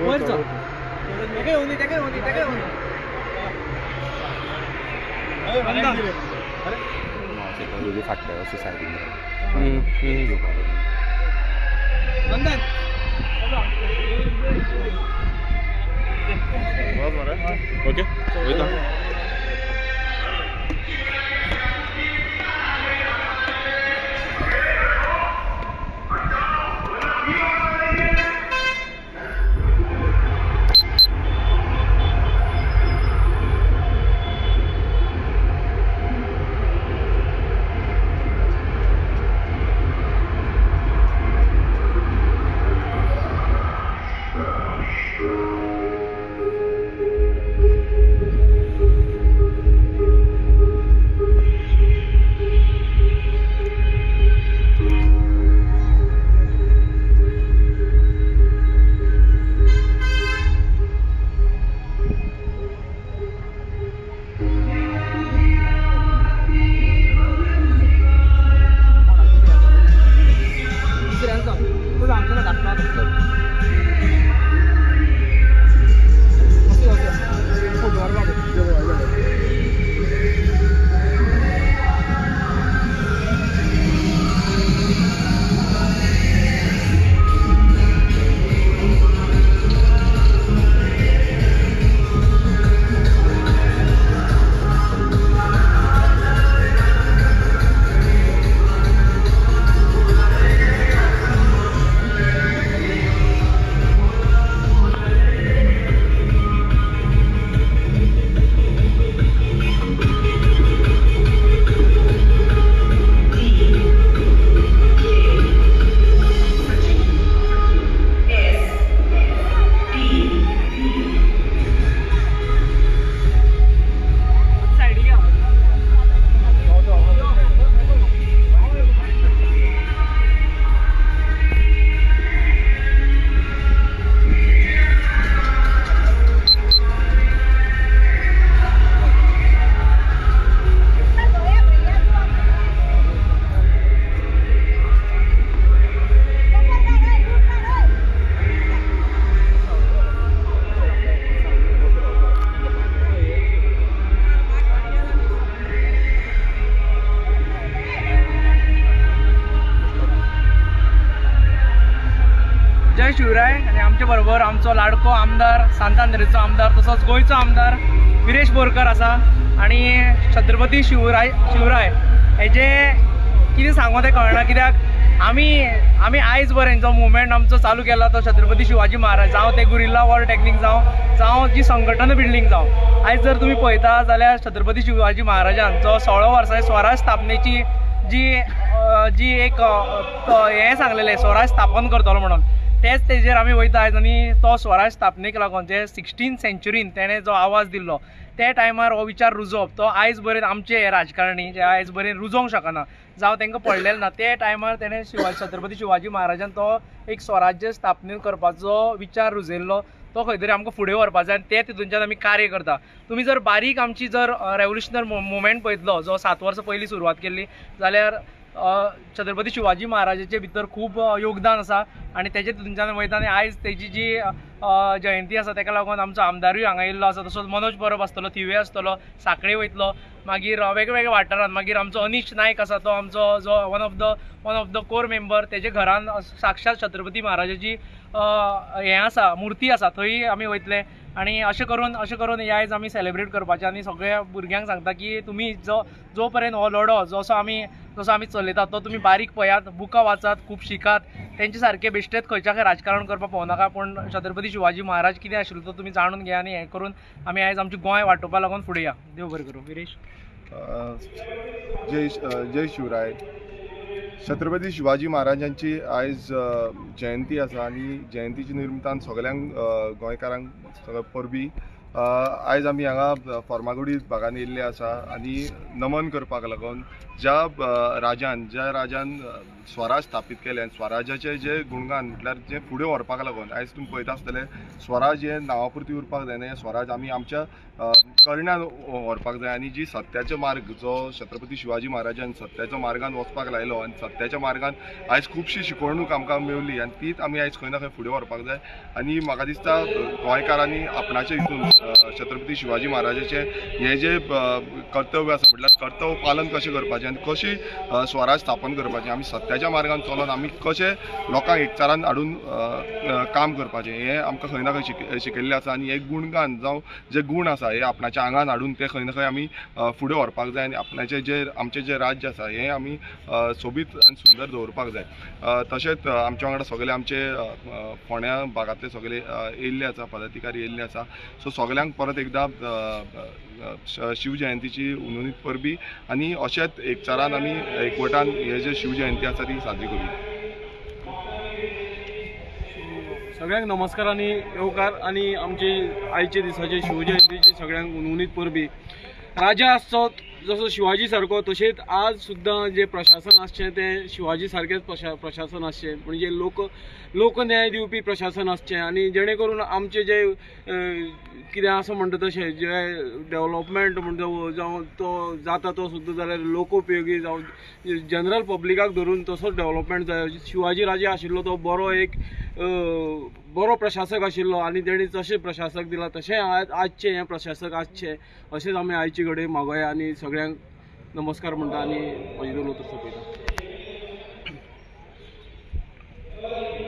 वरचो फाटल्या अशें सायडीन ओके वयता जय शिवराय आणि आमच्या बरोबर आमचो लाडको आमदार सांतांद्रेचो आमदार तसोच गोयचो आमदार विरेश बोरकर आसा आणि छत्रपती शिवराय हेजे कितें सांगो तें कळना कित्याक आमी आयज बरें जो मुवमेंट आमचो चालू केला तो छत्रपती शिवाजी महाराज जावं ते गुरिल्ला वॉर टॅक्नीक जावं जी संघटन बिल्डींग जावं आयज जर तुमी पळयता जाल्यार छत्रपती शिवाजी महाराजांचो 16 वर्सां स्वराज स्थापनेची जी एक हें सांगलेलें स्वराज स्थापन करतलो म्हणून तेच तेजेर आमी वयता आयज आनी तो स्वराज स्थापनेक लागून जे 16th सेंच्युरीन तेणें जो आवाज दिल्लो त्या टायमार हो विचार रुजोवप तो आयज बरें आमचे राजकारणी जे आयज बरें रुजोवंक शकना जावं तांकां पडलेलें ना ते टायमार तेणें छत्रपती शिवाजी महाराजान तो एक स्वराज्य स्थापन करपाचो विचार रुजयल्लो तो खंय तरी आमकां फुडें व्हरपाक जाय आनी ते तितूनच्यान आमी कार्य करता तुमी जर बारीक आमची जर रेवल्युशनरी मुवमेंट पळयतलो जो 7 वर्सां पयलीं सुरवात केल्ली जाल्यार छत्रपती शिवाजी महाराजाचे भितर खूब योगदान आसा आनी तेजे तितूनच्यान वयता आनी आयज तेजी जी जयंती आसा ताका लागून आमचो आमदारूय हांगा येयल्लो आसा तसोच मनोज परब आसतलो थिवे आसतलो सांखळे वयतलो मागीर वेगवेगळ्या वाठारांत मागीर आमचो अनीश नायक आसा तो आमचो जो one of the core member तेजे घरान साक्षात छत्रपती महाराजाची हें आसा मुर्ती आसा थंय आमी वयतले आनी अशें करून हे आयज आमी सेलेब्रेट करपाचें आनी सगळ्या भुरग्यांक सांगता की तुमी जो पर्यंत हो लढो जसो आमी चलयतात तो तुमी बारीक पळयात बुकां वाचात खूब शिकात तेंचे सारके बेश्टेत खंयच्या खंय राजकारण करपाक पळोवनाका पूण छत्रपती शिवाजी महाराज कितें आशिल्लो तो तुमी जाणून घे आनी हें करून आमी आयज आमचें गोंय वाटोवपा लागून फुडें या देव बरें करूं विरेश जय शिवराय छत्रपती शिवाजी महाराजांची आयज जयंती आसा आनी जयंतीच्या निमित्तान सगळ्यांक गोंयकारांक परबी आयज आमी हांगा फर्मागुडी भागान येयल्ले आसा आनी नमन करपाक लागून ज्या राजान स्वराज स्थापीत केले आनी स्वराजाचे जे गुणगान म्हटल्यार जे फुडें व्हरपाक लागून आयज तुमी पळयता आसतले स्वराज हे नांवा पुरती उरपाक जायना, हे स्वराज आमी आमच्या कर्ण्यान व्हरपाक जाय आनी जी सत्याचो मार्ग जो छत्रपती शिवाजी महाराजान सत्याच्या मार्गान वचपाक लायलो आनी सत्याच्या मार्गान आयज खुबशी शिकवणूक आमकां मेवली आनी तीच आमी आयज खंय ना खंय फुडें व्हरपाक जाय। आनी म्हाका दिसता गोंयकारांनी आपणाचे हितून छत्रपती शिवाजी महाराजाचे हे जे कर्तव्य आसा म्हटल्यार कर्तव्य पालन कशें करपाचें आनी कशी स्वराज स्थापन करपाचें, आमी सत्याच्या मार्गान चलून आमी कशें लोकांक एकचारान हाडून काम करपाचें हें आमकां खंय ना खंय शिकयल्लें आसा। आनी हे गुणगान जावं जे गुण आसा हे आपणाच्या आंगान हाडून ते खंय ना खंय आमी फुडें व्हरपाक जाय आनी आपणाचें जे आमचें जे राज्य आसा हें आमी सोबीत आनी सुंदर दवरपाक जाय। तशेंच आमच्या वांगडा सगळे आमचे फोंड्या भागांतले सगळे येयल्ले आसा, पदाधिकारी येयल्ले आसा। सो सगळ्यांक परत एकदां शिवजयंतीची उनुनीत परबी आनी अशेंच एकचारान आमी एकवटान हे जे शिवजयंती आसा ती साजरी करूया। सगळ्यांक नमस्कार आनी येवकार आनी आमचे आयचे दिसाचे शिवजयंतीची सगळ्यांक उनुनीत परबी। राजा आसचो जसो शिवाजी सारको तशेंच आज सुद्दां जे प्रशासन आसचें तें शिवाजी सारकेंच प्रशासन आसचें, म्हणजे लोक न्याय दिवपी प्रशासन आसचें आनी जेणे करून आमचे जे कितें आसा म्हणटा तशें जे डेव्हलपमेंट म्हणटा जावं तो जाता तो सुद्दां जाल्यार लोकोपयोगी जावं जनरल पब्लिकाक धरून तसोच डेव्हलपमेंट जाय। शिवाजी राजा आशिल्लो तो बरो प्रशासक आशिल्लो आनी तेणी तशें प्रशासक दिला तशें आजचे हे प्रशासक आसचे अशेंच आमी आयचे घडये मागोया आनी सगळ्यांक नमस्कार म्हणटा आनी म्हजी उलोवप सोंपयता।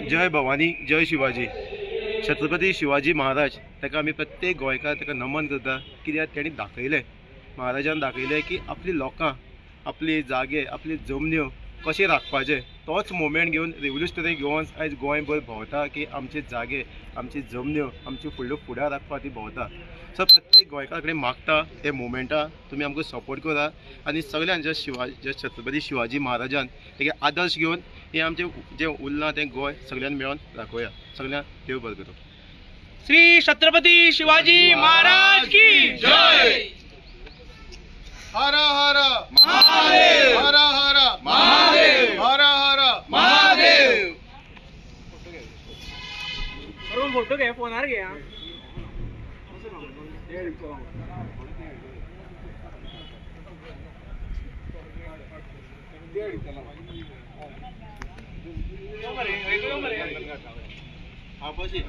जय भवानी, जय शिवाजी। छत्रपती शिवाजी महाराज ताका आमी प्रत्येक गोंयकार ताका नमन करता, कित्याक तेणी दाखयलें, महाराजान दाखयलें की आपली लोकां आपले जागे आपली जमन्यो कशें राखपाचें। तोच मोमेंट घेवन रेव्होल्युशनरी घेवन आयज गोंयभर भोंवता की आमचे जागे आमची जमन्यो आमची फुड्यान राखपाक ती भोंवता। सो प्रत्येक गोंयकार कडेन मागता हे मोमेंटा तुमी आमकां सपोर्ट करा आनी सगळ्यान जे छत्रपती शिवाजी महाराजान तेगे आदर्श घेवन हे आमचे जे उरलां तें गोंय सगळ्यान मेळोन राखोया। सगळ्यांक देव बरें करूं। श्री छत्रपती शिवाजी महाराज की जय। हर हर महादेव, हर हर महादेव, हर हर महादेव। फोटो घे, फोनार घे। हाँ बस ये